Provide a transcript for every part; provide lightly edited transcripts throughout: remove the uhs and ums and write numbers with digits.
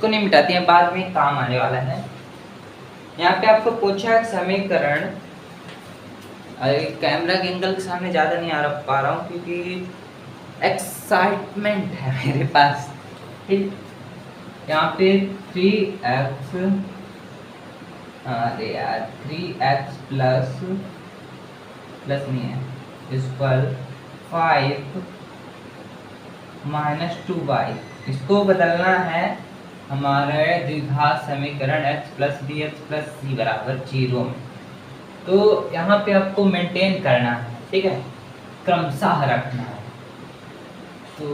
इसको नहीं मिटाते हैं, बाद में काम आने वाला है। यहाँ पे आपको पूछा है समीकरण, अरे कैमरा के एंगल के सामने ज़्यादा नहीं आ पा रहा हूँ क्योंकि एक्साइटमेंट है मेरे पास। ठीक, यहाँ पे 3x, अरे यार 3x प्लस नहीं है, इक्वल 5 माइनस 2y, इसको बदलना है हमारे द्विघात समीकरण x plus b x plus c बराबर 0 में। तो यहाँ पे आपको मेंटेन करना है, ठीक है, क्रमशः रखना है। तो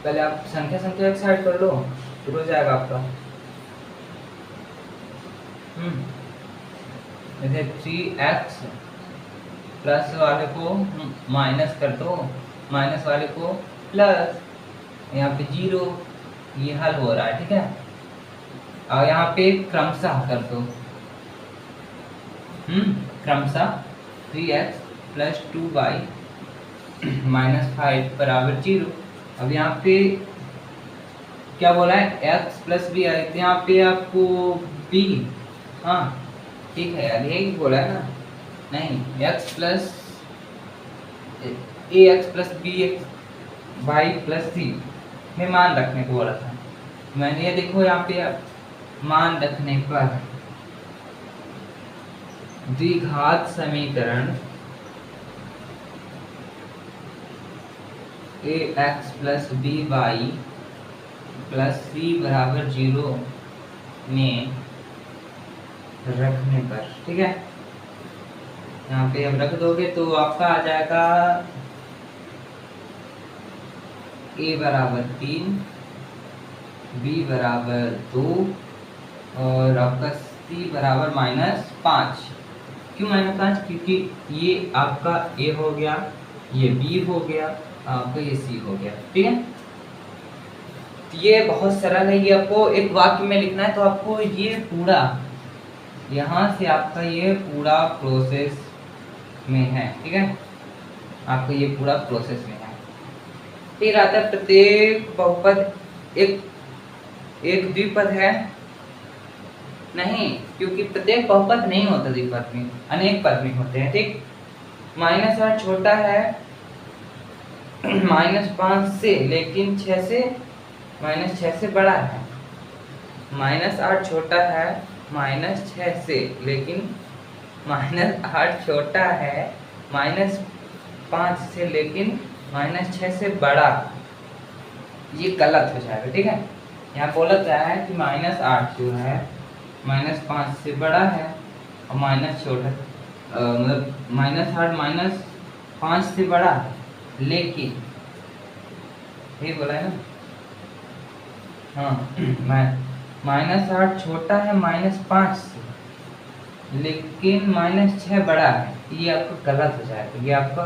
पहले आप संख्या एक साइड कर लो, शुरू हो जाएगा आपका। जैसे 3x प्लस वाले को माइनस कर दो, माइनस वाले को प्लस, यहाँ पे 0, ये हल हो रहा है, ठीक है। और यहाँ पे क्रमशः कर दो, क्रमशः 3x प्लस 2y माइनस 5 बराबर 0। अब यहाँ पे क्या बोला है, x प्लस बी है, यहाँ पे आपको b, हाँ ठीक है यार, यही बोला है ना, नहीं x plus a x plus b x y plus c में मान रखने को बोला था मैंने। ये देखो यहाँ पे मान रखने पर द्विघात समीकरण a x plus b y plus c बराबर 0 में रखने पर, ठीक है, यहाँ पे अब रख दोगे तो आपका आ जाएगा ए बराबर 3, बी बराबर 2 और आपका सी बराबर -5। क्यों -5? क्योंकि ये आपका ए हो गया, ये बी हो गया, आपका ये सी हो गया, ठीक है। तो ये बहुत सरल है, ये आपको एक वाक्य में लिखना है, तो आपको ये पूरा यहाँ से आपका ये पूरा प्रोसेस में है, ठीक है, आपको ये पूरा प्रोसेस में है। फिर आता है प्रत्येक बहुपद एक द्विपद है नहीं, क्योंकि प्रत्येक बहुपद नहीं होता द्विपद में, अनेक पद में होते हैं, ठीक। -8 छोटा है -5 से, लेकिन 6 से बड़ा है। -8 छोटा है -6 से, लेकिन -8 छोटा है -5 से, लेकिन -6 से बड़ा, ये गलत हो जाएगा, ठीक है। यहाँ बोला गया है कि -8 जो है -5 से बड़ा है और माइनस छोटा, मतलब -8 -5 से बड़ा है, लेकिन ये बोला है ना, हाँ -8 छोटा है -5 से, लेकिन -6 बड़ा है, ये आपका गलत हो जाएगा, ये आपका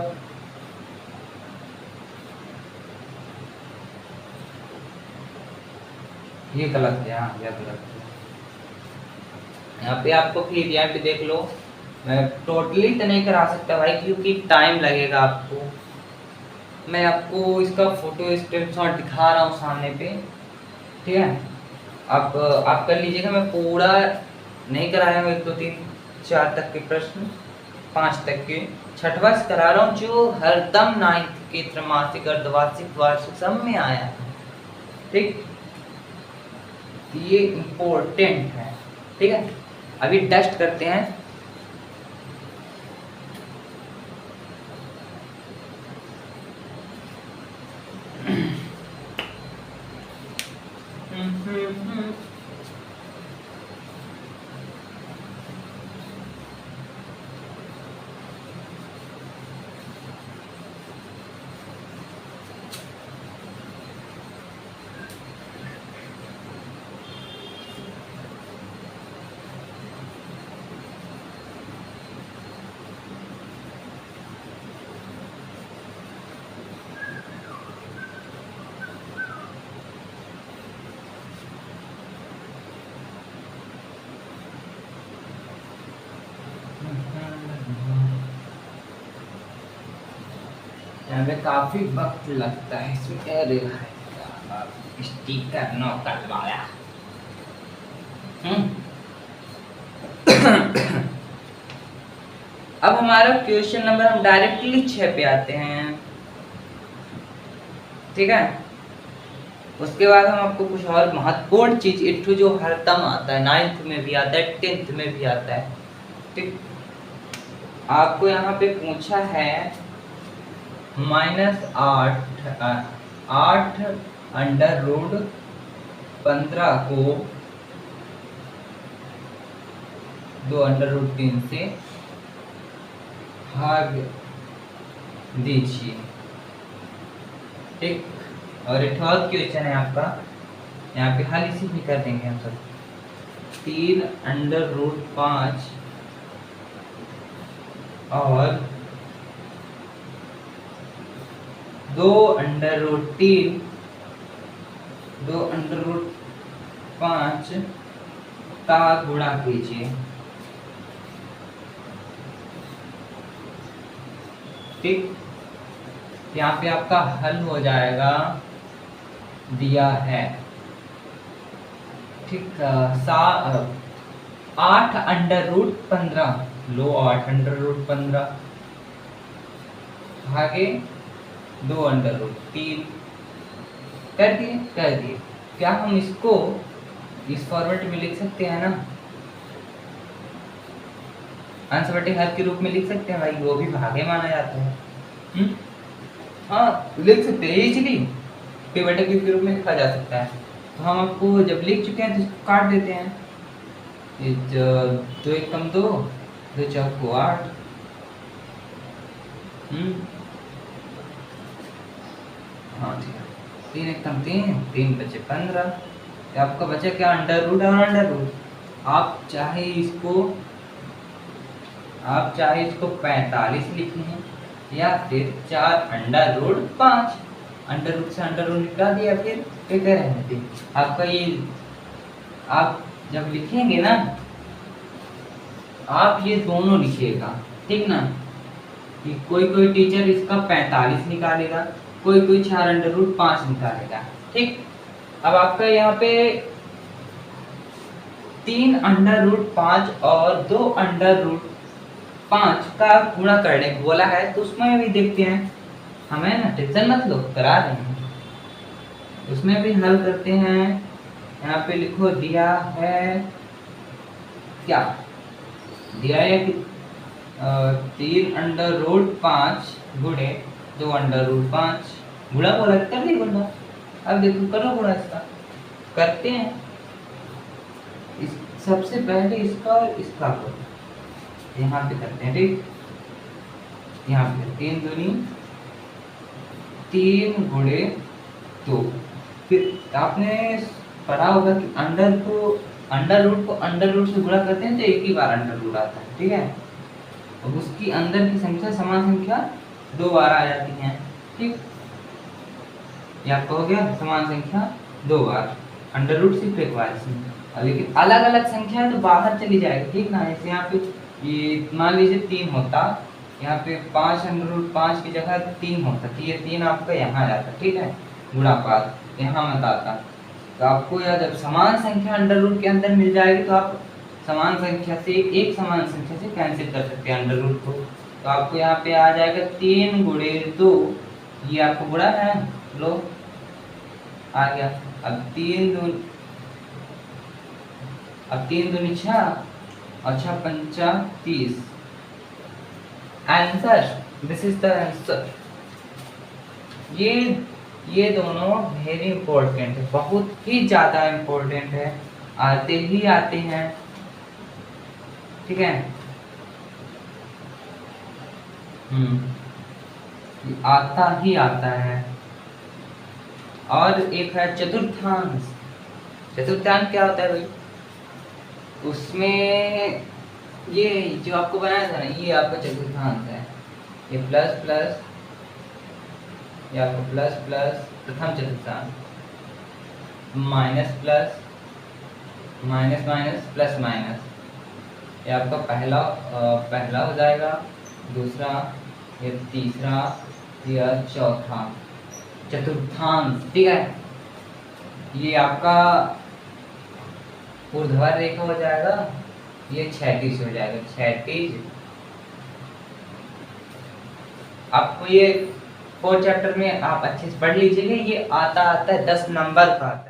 ये गलत है, हाँ ये गलत है। यहाँ पे आपको फिर यहाँ पे देख लो, मैं टोटली तो नहीं करा सकता भाई क्योंकि टाइम लगेगा आपको। मैं आपको इसका फोटो स्क्रीनशॉट दिखा रहा हूँ सामने पे, ठीक है, आप कर लीजिएगा। मैं पूरा नहीं कराया हूँ, 1 2 3 4 तक के प्रश्न, 5 तक के, 6वां से करा रहा हूँ जो हरदम 9th के त्रैमासिक, अर्धवार्षिक, वार्षिक सब में आया है, ठीक। ये इम्पोर्टेंट है, ठीक है। अभी टेस्ट करते हैं। यहाँ पे काफी वक्त लगता है इसमें। अरे भाई स्टिकर नो करवाया। अब हमारा क्वेश्चन नंबर, हम डायरेक्टली 6 पे आते हैं। ठीक है, उसके बाद हम आपको कुछ और महत्वपूर्ण चीज, इट्टू जो हरदम आता है, 9th में भी आता है, 10th में भी आता है। ठीक, आपको यहाँ पे पूछा है -8 अंडर रूट 15 को 2 अंडर रूट 3 से भाग दीजिए। ठीक, और एक और क्वेश्चन है आपका, यहाँ पे हल इसी में कर देंगे हम सब। 3 अंडर रूट 5 और 2 अंडर रूट 3, 2 अंडर रूट 5 का गुणा कीजिए। ठीक, यहाँ पे आपका हल हो जाएगा, दिया है। ठीक, 8 अंडर रूट 15, लो 8 अंडर रूट 15 भागे 2 अंडर रूट 3 कर दिए, कर दिए। क्या हम इसको इस फॉर्मेट में लिख सकते हैं ना, अंशवटी हल के रूप में लिख सकते हैं भाई, वो भी भागे माना जाता है। हाँ, लिख सकते हैं इजीली, पिवट क्यूब के रूप में लिखा जा सकता है। तो हम आपको जब लिख चुके हैं तो इसको काट देते हैं। ये 2 1 कम 2, 2 4 को 8, हाँ ठीक है, 3 1 कम 3, 3 बचे 15। आपका बचा क्या, अंडर रूट और अंडर रूट। आप चाहे इसको 45 लिखें या फिर 4 अंडर रूट 5, अंडर रूट से अंडर रूट निकाल दिया, फिर क्या रहने थे आपका ये। आप जब लिखेंगे ना, आप ये दोनों लिखिएगा, ठीक ना, कि कोई टीचर इसका 45 निकालेगा, कोई 4 अंडर रूट 5 निकालेगा। ठीक, अब आपका यहाँ पे 3 अंडर रूट 5 और 2 अंडर रूट 5 का गुणा करने को बोला है, तो उसमें भी देखते हैं, हमें ना टेंशन मत लो, करा रहे हैं। उसमें भी हल करते हैं। यहाँ पे लिखो, दिया है क्या, दिया है कि 3 अंडर रूट 5 गुणे 2 अंडर रूट 5, गुणा बोला कर दी गुणा। अब देखो, करो गुणा, इसका करते हैं। सबसे पहले इसका और इसका करो, यहाँ पे करते हैं। ठीक, यहाँ पे 3 दूनी 3 गुणे 2। फिर आपने पढ़ा होगा कि अंडर रूट को अंडर रूट से गुणा करते हैं तो एक ही बार अंडर रूट आता है। ठीक है, अब उसकी अंदर की संख्या, समान संख्या 2 बार आ जाती है। ठीक, ये आपका हो गया, समान संख्या 2 बार, अंडर रूट सिर्फ एक बार इसमें। लेकिन अलग अलग संख्या है तो बाहर चली जाएगी। ठीक ना, जैसे यहाँ पे ये मान लीजिए 3 होता, यहाँ पे 5 अंडर रूट 5 की जगह 3 होता, तो ये 3 आपका यहाँ जाता। ठीक है, गुणापात यहाँ मत आता। तो आपको या जब समान संख्या अंडर रूट के अंदर मिल जाएगी तो आप समान संख्या से एक समान संख्या से कैंसिल कर सकते हैं अंडर रूट को। तो आपको यहाँ पे आ जाएगा 3 गुणे 2, ये आपको गुणा है, लो आ गया। अब 3 दूनी 6 और 6 पंचा 30। Answer, this is the answer. ये दोनों वेरी इंपॉर्टेंट है, बहुत ही ज्यादा इंपॉर्टेंट है, आते ही आते हैं। ठीक है, आता ही आता है। और एक है चतुर्थांश। चतुर्थांश क्या होता है भाई, उसमें ये जो आपको बनाया था ना, ये आपका चतुर्थांश है। ये प्लस प्लस, ये आपका प्लस प्लस प्रथम चतुर्थांश, minus plus, minus minus plus minus, ये आपका पहला हो जाएगा, दूसरा, ये तीसरा, या चौथा चतुर्थांश। ठीक है, ये आपका ऊर्ध्वाधर रेखा हो जाएगा, ये क्षैतिज हो जाएगा, क्षैतिज। आपको ये 4 चैप्टर में आप अच्छे से पढ़ लीजिएगा, ये आता है 10 नंबर का आता है।